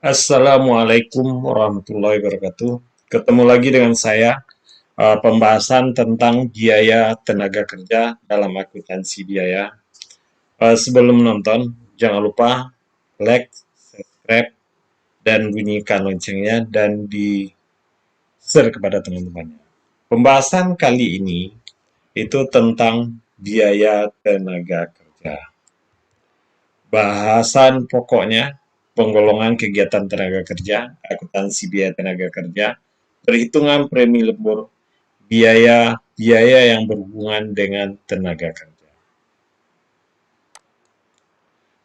Assalamualaikum warahmatullahi wabarakatuh. Ketemu lagi dengan saya, pembahasan tentang biaya tenaga kerja dalam akuntansi biaya. Sebelum menonton, jangan lupa like, subscribe, dan bunyikan loncengnya dan di-share kepada teman-temannya. Pembahasan kali ini itu tentang biaya tenaga kerja. Bahasan pokoknya penggolongan kegiatan tenaga kerja, akuntansi biaya tenaga kerja, perhitungan premi lembur, biaya-biaya yang berhubungan dengan tenaga kerja.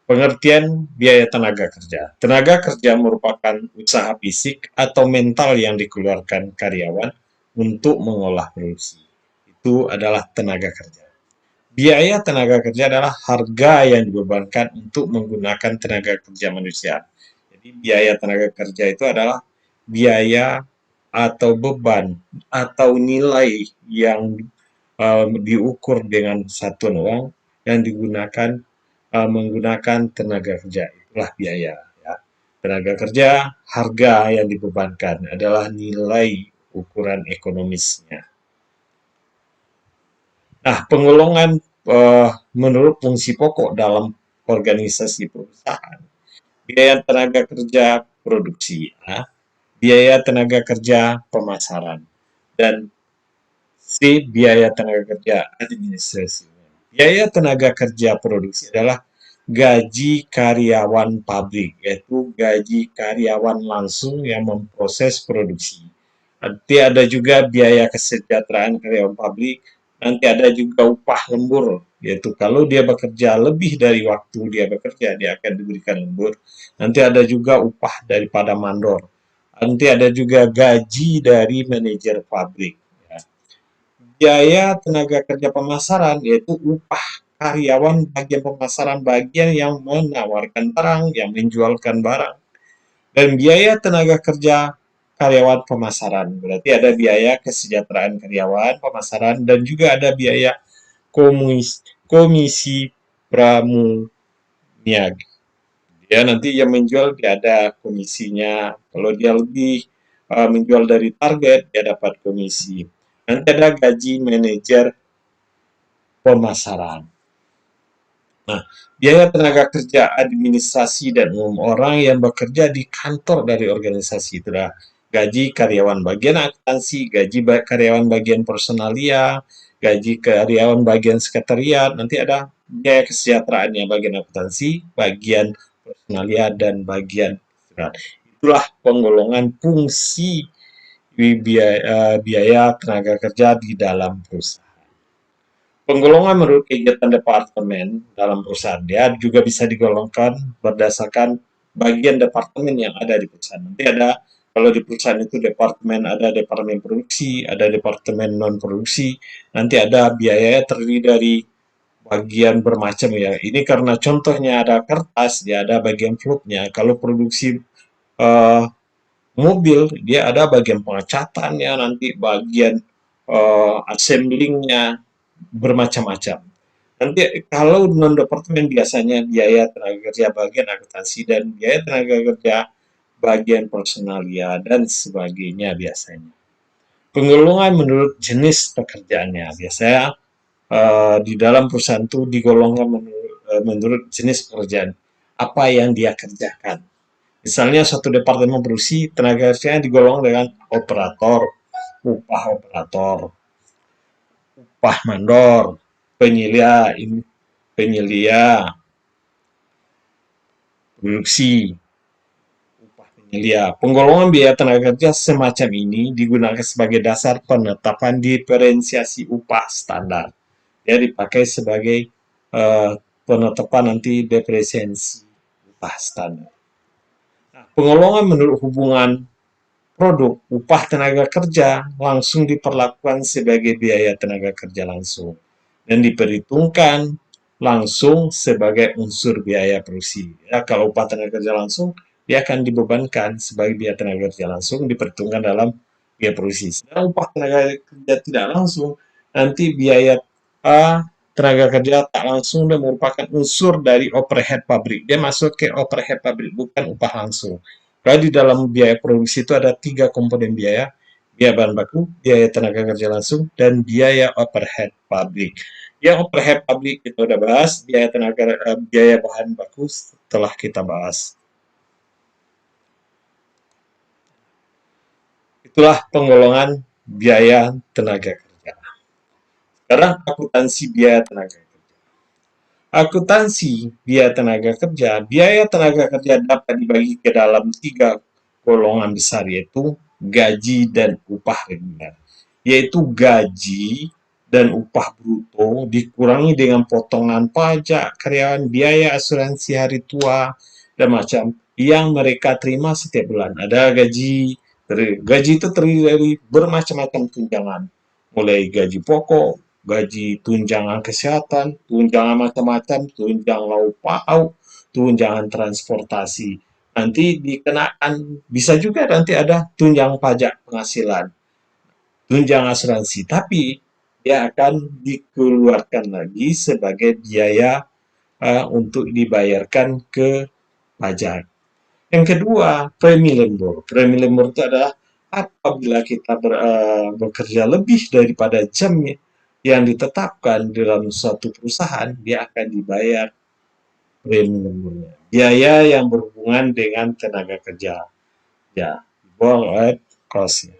Pengertian biaya tenaga kerja. Tenaga kerja merupakan usaha fisik atau mental yang dikeluarkan karyawan untuk mengolah produksi. Itu adalah tenaga kerja. Biaya tenaga kerja adalah harga yang dibebankan untuk menggunakan tenaga kerja manusia. Jadi biaya tenaga kerja itu adalah biaya atau beban atau nilai yang diukur dengan satuan uang yang digunakan menggunakan tenaga kerja. Itulah biaya. Ya. Tenaga kerja, harga yang dibebankan adalah nilai ukuran ekonomisnya. Nah, penggolongan menurut fungsi pokok dalam organisasi perusahaan, biaya tenaga kerja produksi, ya, biaya tenaga kerja pemasaran, dan C. Biaya tenaga kerja administrasi. Biaya tenaga kerja produksi adalah gaji karyawan pabrik, yaitu gaji karyawan langsung yang memproses produksi. Nanti ada juga biaya kesejahteraan karyawan pabrik, nanti ada juga upah lembur, yaitu kalau dia bekerja lebih dari waktu dia bekerja, dia akan diberikan lembur. Nanti ada juga upah daripada mandor. Nanti ada juga gaji dari manajer pabrik. Ya. Biaya tenaga kerja pemasaran, yaitu upah karyawan bagian pemasaran, bagian yang menawarkan barang, yang menjualkan barang. Dan biaya tenaga kerja karyawan pemasaran. Berarti ada biaya kesejahteraan karyawan pemasaran dan juga ada biaya komisi pramuniaga. Dia nanti yang menjual dia ada komisinya. Kalau dia lebih menjual dari target, dia dapat komisi. Nanti ada gaji manajer pemasaran. Nah, biaya tenaga kerja administrasi dan umum orang yang bekerja di kantor dari organisasi itu adalah gaji karyawan bagian akuntansi, gaji karyawan bagian personalia, gaji karyawan bagian sekretariat, nanti ada biaya kesejahteraannya bagian akuntansi, bagian personalia, dan bagian istirahat. Itulah penggolongan fungsi biaya tenaga kerja di dalam perusahaan. Penggolongan menurut kegiatan departemen dalam perusahaan dia juga bisa digolongkan berdasarkan bagian departemen yang ada di perusahaan. Nanti ada kalau di perusahaan itu departemen ada departemen produksi, ada departemen non produksi, nanti ada biaya terdiri dari bagian bermacam ya. Ini karena contohnya ada kertas, ya ada bagian fluknya. Kalau produksi uh, mobil, dia ada bagian pengecatannya, nanti bagian assemblingnya, bermacam-macam. Nanti kalau non departemen biasanya biaya tenaga kerja bagian akuntansi dan biaya tenaga kerja bagian personalia dan sebagainya biasanya. Penggolongan menurut jenis pekerjaannya biasanya di dalam perusahaan itu digolongkan menurut jenis pekerjaan apa yang dia kerjakan. Misalnya satu departemen produksi tenaga kerjanya digolong dengan operator, upah operator, upah mandor, penyelia, penyelia, produksi, upah penyelia. Penggolongan biaya tenaga kerja semacam ini digunakan sebagai dasar penetapan diferensiasi upah standar. Dia dipakai sebagai penetapan nanti diferensiasi upah standar. Nah, penggolongan menurut hubungan produk upah tenaga kerja langsung diperlakukan sebagai biaya tenaga kerja langsung dan diperhitungkan langsung sebagai unsur biaya produksi. Ya, kalau upah tenaga kerja langsung dia akan dibebankan sebagai biaya tenaga kerja langsung diperhitungkan dalam biaya produksi. Dan upah tenaga kerja tidak langsung nanti biaya tenaga kerja tak langsung dan merupakan unsur dari overhead pabrik. Dia masuk ke overhead pabrik bukan upah langsung. Karena di dalam biaya produksi itu ada 3 komponen biaya, biaya bahan baku, biaya tenaga kerja langsung, dan biaya overhead pabrik. Yang overhead pabrik kita udah bahas, biaya bahan baku setelah kita bahas. Itulah penggolongan biaya tenaga kerja. Sekarang akuntansi biaya tenaga kerja. Akuntansi biaya tenaga kerja dapat dibagi ke dalam 3 golongan besar, yaitu gaji dan upah reguler. Yaitu gaji dan upah bruto dikurangi dengan potongan pajak karyawan, biaya asuransi hari tua, dan macam yang mereka terima setiap bulan. Ada gaji itu terdiri dari bermacam-macam tunjangan, mulai gaji pokok, gaji tunjangan kesehatan, tunjangan macam-macam, tunjangan lauk pauk, tunjangan transportasi. Nanti dikenakan, bisa juga nanti ada tunjangan pajak penghasilan, tunjangan asuransi, tapi dia akan dikeluarkan lagi sebagai biaya untuk dibayarkan ke pajak. Yang kedua, premi lembur. Premi lembur itu adalah apabila kita bekerja lebih daripada jam yang ditetapkan dalam suatu perusahaan, dia akan dibayar premi lemburnya. Biaya yang berhubungan dengan tenaga kerja. Ya, dibuang cost-nya.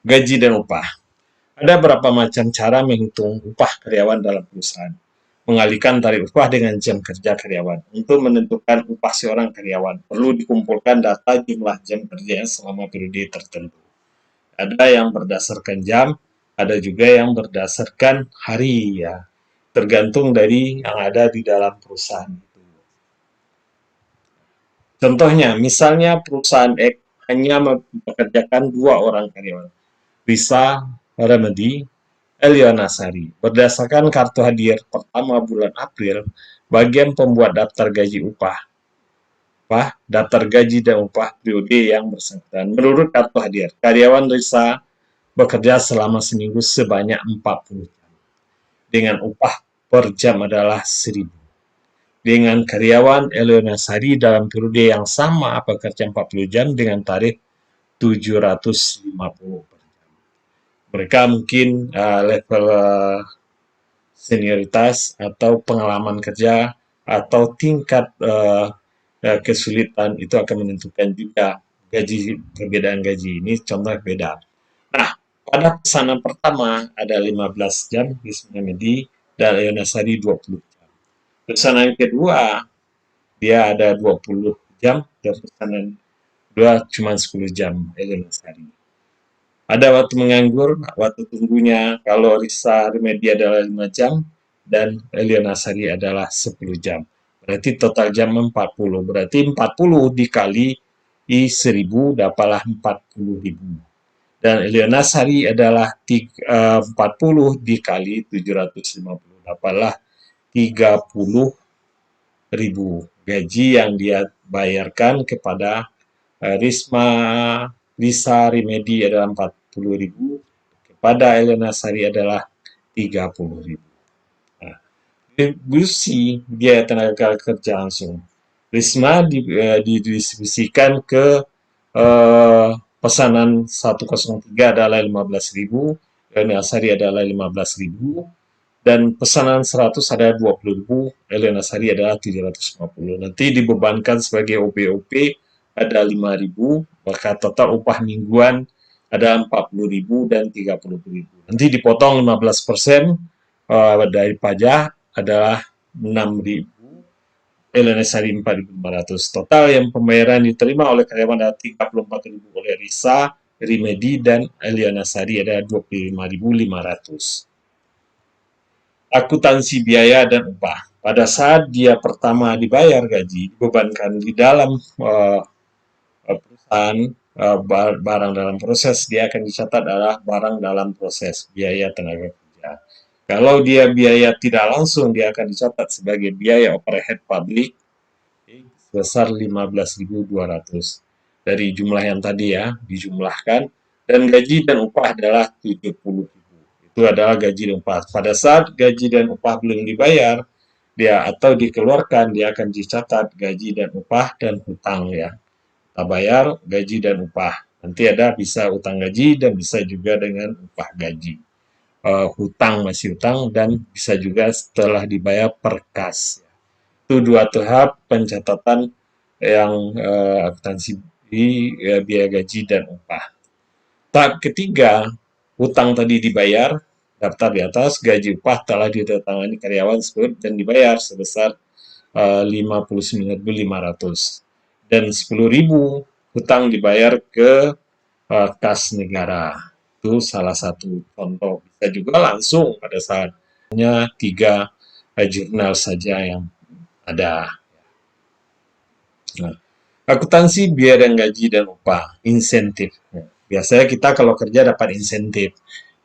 Gaji dan upah. Ada berapa macam cara menghitung upah karyawan dalam perusahaan. Mengalihkan tarif upah dengan jam kerja karyawan. Untuk menentukan upah seorang karyawan, perlu dikumpulkan data jumlah jam kerja selama periode tertentu. Ada yang berdasarkan jam, ada juga yang berdasarkan hari, ya. Tergantung dari yang ada di dalam perusahaan itu. Contohnya, misalnya perusahaan X hanya mempekerjakan 2 orang karyawan. Risa Remedi, Eliana Sari. Berdasarkan kartu hadir pertama bulan April, bagian pembuat daftar gaji daftar gaji dan upah periode yang bersangkutan. Menurut kartu hadir, karyawan Risa bekerja selama seminggu sebanyak 40 jam. Dengan upah per jam adalah 1.000. Dengan karyawan Eliana Sari dalam periode yang sama bekerja 40 jam dengan tarif 750 per jam. Mereka mungkin level senioritas atau pengalaman kerja atau tingkat kesulitan itu akan menentukan juga perbedaan gaji ini. Contoh beda. Nah, pada pesanan pertama ada 15 jam di Medi dan Eliana Sari 20 jam. Pesanan kedua dia ada 20 jam dan pesanan kedua cuma 10 jam Eliana Sari. Ada waktu menganggur, waktu tunggunya kalau Risa Remedi adalah 5 jam dan Eliana Sari adalah 10 jam. Berarti total jam 40. Berarti 40 dikali 1.000 dapatlah 40.000. Dan Eliana Sari adalah 40 dikali 750 dapatlah 30.000. Gaji yang dia bayarkan kepada Risa Remedi adalah 40.000, kepada Eliana Sari adalah 30.000. Nah, distribusi biaya tenaga kerja langsung. Risma didistribusikan ke pesanan 103 adalah 15.000, Eliana Sari adalah 15.000, dan pesanan 100 ada 20.000, Eliana Sari adalah 750. Nanti dibebankan sebagai OP ada 5.000, maka total upah mingguan ada 40.000 dan 30.000. Nanti dipotong 15% dari pajak adalah 6.000, Eliana Sari 4.500. Total yang pembayaran diterima oleh karyawan adalah 34.000 oleh Risa Remedi dan Eliana Sari ada 25.500. Akuntansi biaya dan upah. Pada saat dia pertama dibayar gaji, dibebankan di dalam perusahaan barang dalam proses, dia akan dicatat adalah barang dalam proses, biaya tenaga kerja. Kalau dia biaya tidak langsung, dia akan dicatat sebagai biaya overhead publik sebesar 15.200. Dari jumlah yang tadi ya, dijumlahkan, dan gaji dan upah adalah 70.000. Itu adalah gaji dan upah. Pada saat gaji dan upah belum dibayar, dia atau dikeluarkan, dia akan dicatat gaji dan upah dan hutang, ya. kita bayar gaji dan upah. Nanti ada bisa utang gaji dan bisa juga dengan upah gaji. Hutang masih hutang dan bisa juga setelah dibayar per kas. Itu dua tahap pencatatan yang akuntansi biaya gaji dan upah. Tahap ketiga, hutang tadi dibayar, daftar di atas, gaji upah telah ditandatangani karyawan tersebut dan dibayar sebesar 59.500 dan 10.000 hutang dibayar ke kas negara. Itu salah satu contoh. Bisa juga langsung pada saatnya 3 jurnal saja yang ada. Nah, akuntansi biaya dan gaji dan upah, insentif. Biasanya kita kalau kerja dapat insentif.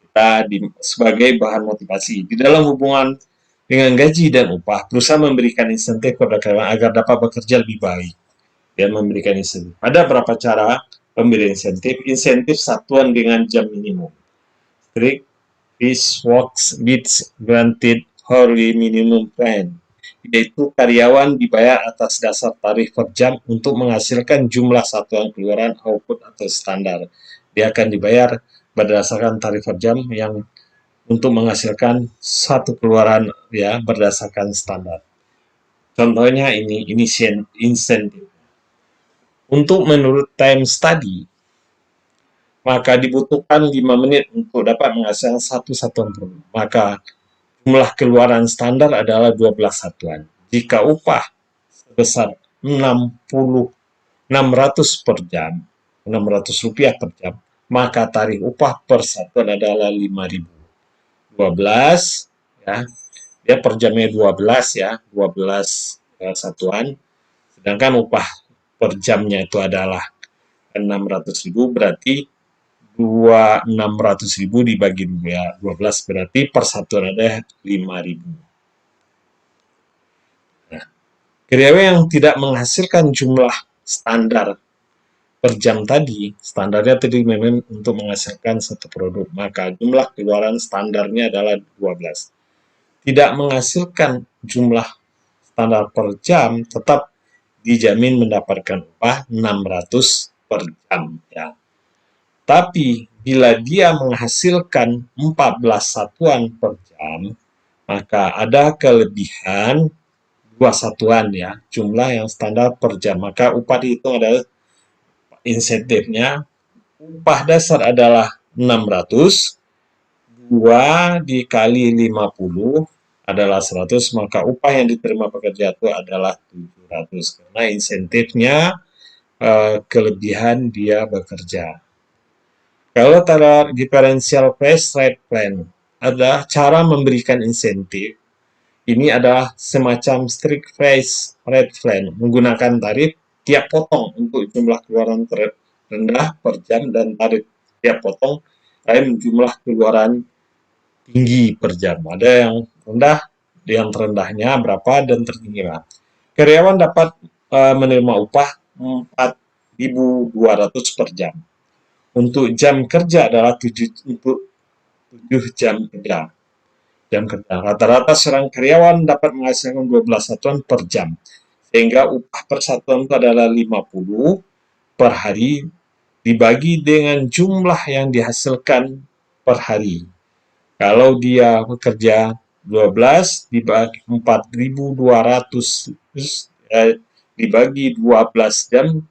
Kita sebagai bahan motivasi. Di dalam hubungan dengan gaji dan upah, perusahaan memberikan insentif kepada karyawan agar dapat bekerja lebih baik. Dan memberikan insentif. Ada berapa cara pemberian insentif? Insentif satuan dengan jam minimum. Strict Fish Works Beats Granted Hourly Minimum Plan, yaitu karyawan dibayar atas dasar tarif per jam untuk menghasilkan jumlah satuan keluaran output atau standar. Dia akan dibayar berdasarkan tarif per jam yang untuk menghasilkan satu keluaran ya berdasarkan standar. Contohnya ini insentif. Untuk menurut time study, maka dibutuhkan 5 menit untuk dapat menghasilkan satu satuan produk. Maka jumlah keluaran standar adalah 12 satuan. Jika upah sebesar 600 per jam, 600 rupiah per jam, maka tarif upah per satuan adalah 5.000. 12 ya. Dia per jamnya 12 ya, 12 satuan. Sedangkan upah per jamnya itu adalah 600.000, berarti 600.000 dibagi 12 berarti persatuan ada 5.000. Nah, karyawan yang tidak menghasilkan jumlah standar per jam tadi, standarnya tadi memang untuk menghasilkan satu produk, maka jumlah keluaran standarnya adalah 12. Tidak menghasilkan jumlah standar per jam, tetap dijamin mendapatkan upah 600 per jam ya. Tapi bila dia menghasilkan 14 satuan per jam, maka ada kelebihan 2 satuan ya, jumlah yang standar per jam. Maka upah dihitung adalah insentifnya, upah dasar adalah 600, 2 dikali 50 adalah 100, maka upah yang diterima pekerja itu adalah 700. Karena insentifnya kelebihan dia bekerja. Kalau taruh differential price rate plan adalah cara memberikan insentif. Ini adalah semacam strict price rate plan, menggunakan tarif tiap potong untuk jumlah keluaran terendah per jam dan tarif tiap potong lain jumlah keluaran tinggi per jam. Ada yang rendah, yang terendahnya berapa dan tertingginya. Karyawan dapat menerima upah 4.200 per jam. Untuk jam kerja adalah 7 jam kerja. Rata-rata seorang karyawan dapat menghasilkan 12 satuan per jam. Sehingga upah per satuan itu adalah 50 per hari dibagi dengan jumlah yang dihasilkan per hari. Kalau dia bekerja 12 dibagi 4.200 dibagi 12 jam,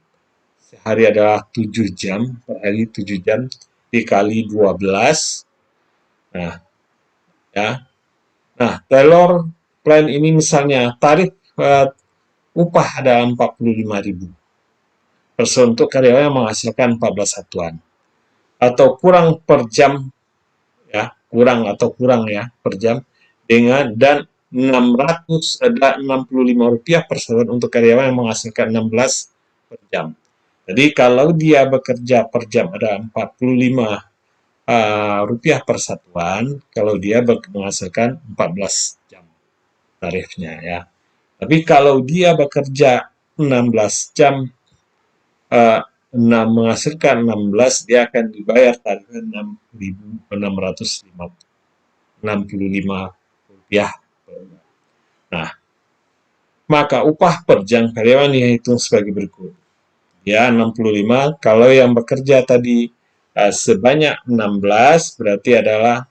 sehari adalah 7 jam, per hari 7 jam, dikali 12. Nah, ya. Nah, Taylor plan ini misalnya tarif upah adalah 45.000 untuk karyawan yang menghasilkan 14 satuan. Atau kurang per jam, ya, kurang ya per jam, dengan dan 65 rupiah per satuan untuk karyawan yang menghasilkan 16 per jam. Jadi kalau dia bekerja per jam ada 45 rupiah per satuan, kalau dia menghasilkan 14 jam tarifnya ya. Tapi kalau dia bekerja 16 jam, menghasilkan 16, dia akan dibayar tarifnya 6.665 rupiah per jam. Nah, maka upah per jam karyawan dihitung sebagai berikut. Ya, 65. Kalau yang bekerja tadi sebanyak 16, berarti adalah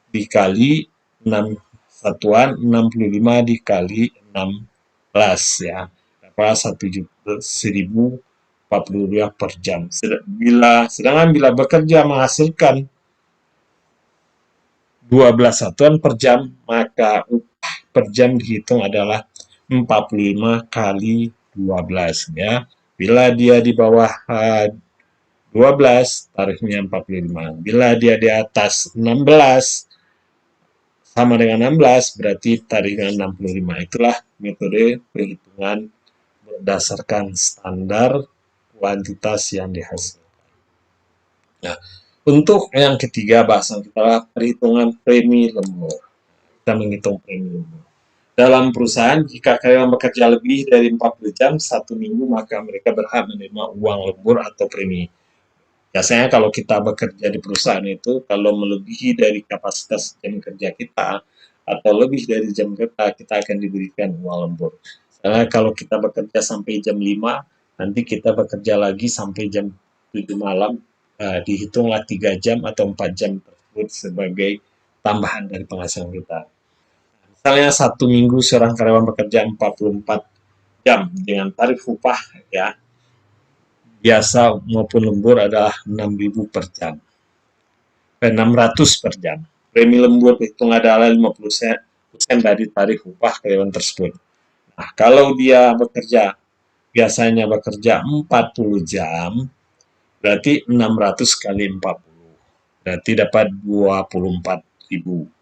dikali 6 satuan, 65 dikali 16 ya. Dapat 1.040 rupiah per jam. Sedangkan bila bekerja menghasilkan 12 satuan per jam, maka upah per jam dihitung adalah 45 kali 12 ya. Bila dia di bawah 12, tarifnya 45. Bila dia di atas 16, sama dengan 16, berarti tarifnya 65. Itulah metode perhitungan berdasarkan standar kuantitas yang dihasilkan. Nah, untuk yang ketiga bahasan kita adalah perhitungan premi lembur. Kita menghitung premi lembur. Dalam perusahaan, jika karyawan bekerja lebih dari 40 jam satu minggu, maka mereka berhak menerima uang lembur atau premi. Biasanya kalau kita bekerja di perusahaan itu, kalau melebihi dari kapasitas jam kerja kita, atau lebih dari jam kerja, kita akan diberikan uang lembur. Karena kalau kita bekerja sampai jam 5, nanti kita bekerja lagi sampai jam 7 malam, dihitunglah 3 jam atau 4 jam tersebut sebagai tambahan dari penghasilan kita. Misalnya satu minggu seorang karyawan bekerja 44 jam dengan tarif upah ya biasa maupun lembur adalah 6.000 per jam. 600 per jam. Premi lembur hitung adalah 50% dari tarif upah karyawan tersebut. Nah, kalau dia bekerja biasanya bekerja 40 jam, berarti 600 kali 40. Berarti dapat 24.000.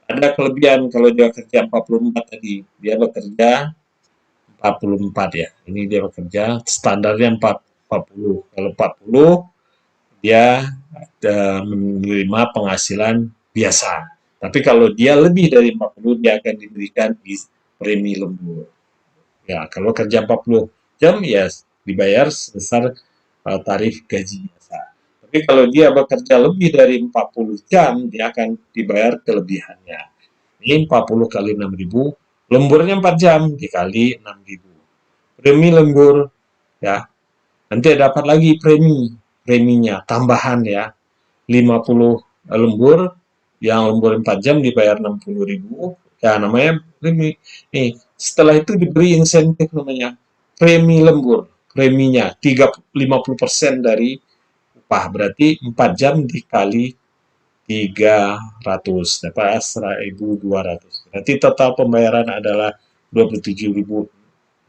Ada kelebihan kalau dia kerja 44 tadi. Dia bekerja 44 ya. Ini dia bekerja standarnya 40. Kalau 40 dia menerima penghasilan biasa. Tapi kalau dia lebih dari 40, dia akan diberikan premi lembur. Ya, kalau kerja 40 jam, ya dibayar sebesar tarif gaji biasa. Tapi kalau dia bekerja lebih dari 40 jam, dia akan dibayar kelebihannya. Ini 40 kali 6.000, lemburnya 4 jam dikali 6.000. Premi lembur, ya, nanti dapat lagi preminya, tambahan ya. 50 lembur, yang lembur 4 jam dibayar 60.000, ya namanya premi. Nih, setelah itu diberi insentif namanya premi lembur. Preminya 50% dari upah, berarti 4 jam dikali 300, dapat 1.200. Berarti total pembayaran adalah 27.600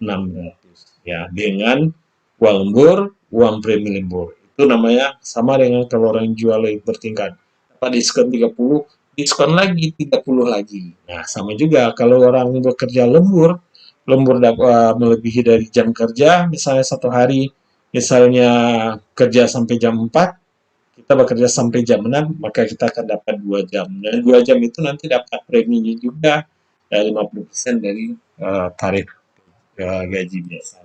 ya, dengan uang lembur, uang premi lembur. Itu namanya sama dengan kalau orang jual bertingkat. Dapat diskon 30, diskon lagi 30 lagi. Nah, sama juga kalau orang bekerja lembur, lembur dapat melebihi dari jam kerja, misalnya satu hari, misalnya kerja sampai jam 4, kita bekerja sampai jam 6, maka kita akan dapat 2 jam. Dan 2 jam itu nanti dapat preminya juga, ya 50% dari tarif gaji biasa.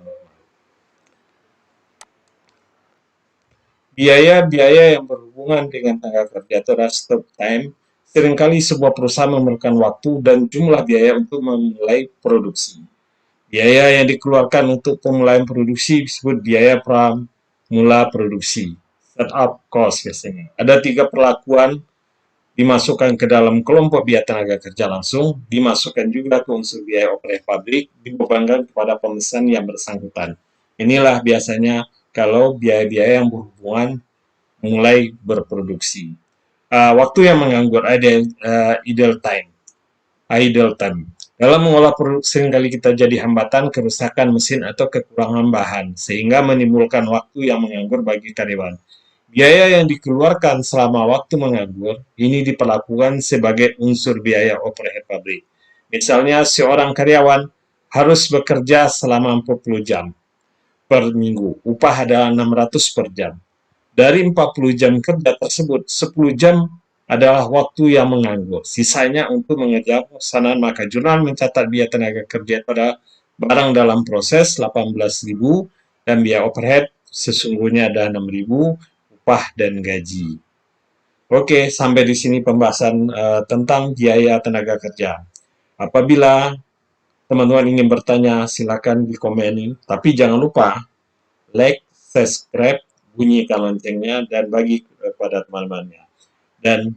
Biaya-biaya yang berhubungan dengan tenaga kerja atau stop time, seringkali sebuah perusahaan memerlukan waktu dan jumlah biaya untuk memulai produksi. Biaya yang dikeluarkan untuk pemulaian produksi disebut biaya pramula produksi. Setup cost biasanya. Ada 3 perlakuan dimasukkan ke dalam kelompok biaya tenaga kerja langsung, dimasukkan juga ke unsur biaya operasi pabrik, dibebankan kepada pemesan yang bersangkutan. Inilah biasanya kalau biaya-biaya yang berhubungan mulai berproduksi. Waktu yang menganggur, idle time. Idle time. Dalam mengolah produk seringkali kita jadi hambatan kerusakan mesin atau kekurangan bahan, sehingga menimbulkan waktu yang menganggur bagi karyawan. Biaya yang dikeluarkan selama waktu menganggur, ini diperlakukan sebagai unsur biaya overhead pabrik. Misalnya, seorang karyawan harus bekerja selama 40 jam per minggu. Upah adalah 600 per jam. Dari 40 jam kerja tersebut, 10 jam adalah waktu yang menganggur. Sisanya untuk mengejar pelaksanaan, maka jurnal mencatat biaya tenaga kerja pada barang dalam proses 18.000 dan biaya overhead sesungguhnya ada 6.000, upah dan gaji. Oke, sampai di sini pembahasan tentang biaya tenaga kerja. Apabila teman-teman ingin bertanya, silakan di komen. Tapi jangan lupa like, subscribe, bunyikan loncengnya, dan bagi kepada teman-temannya. Dan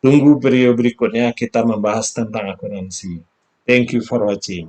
tunggu video berikutnya kita membahas tentang akuntansi. Thank you for watching.